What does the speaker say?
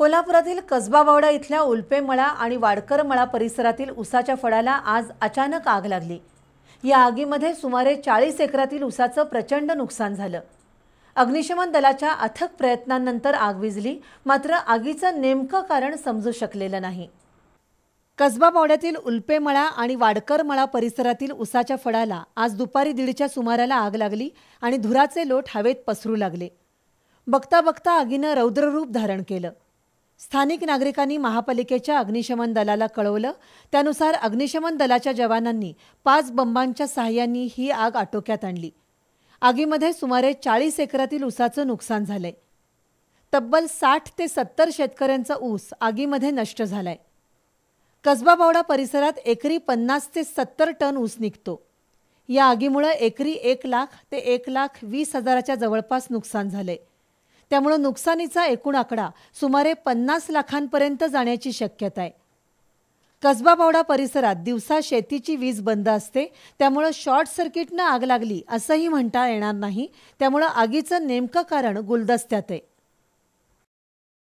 कोल्हापुरातील कसबा बावडा इथल्या उल्पेमळा आणि वाडकर मळा परिसरातील उसाच्या फळाला आज अचानक आग लागली। या आगीमध्ये सुमारे 40 एकरातील उसाचं प्रचंड नुकसान झालं। अग्निशमन दलाच्या अथक प्रयत्नांनंतर आग विझली, मात्र आगीचं नेमकं कारण समजू शकलेलं नाही। कसबा बावड्यातील उल्पेमळा आणि वाडकर मळा परिसरातील उसाच्या फळाला आज दुपारी 1:30च्या सुमाराला आग लागली आणि धुराचे लोट हवेत पसरू लागले। बघता बघता आगीनं रौद्ररूप धारण केलं। स्थानिक नागरिकांनी महापालिकेच्या अग्निशमन दलाला कळवलं। त्यानुसार अग्निशमन दलाच्या जवानांनी 5 बंबांच्या सहाय्याने ही आग आटोक्यात आणली। आगीमध्ये सुमारे 40 एकरातील उसाचं नुकसान झालंय। तब्बल 60 ते 70 शेतकऱ्यांचा ऊस आगीमध्ये नष्ट झालाय। कसबा बावडा परिसरात एकरी 50 ते 70 टन ऊस निघतो। या आगीमुळे एकरी 1 लाख ते 1,20,000च्या जवळपास नुकसान झाले। त्यामुळे नुकसानीचा एकूण आकडा सुमारे 50 लाखांपर्यंत जाण्याची शक्यता आहे। कसबा बावडा परिसरात दिवसा शेतीची वीज बंद असते, त्यामुळे शॉर्ट सर्किटने आग लागली असंही म्हणता येणार नाही। त्यामुळे आगीचं नेमकं कारण गुलदस्त्यात आहे।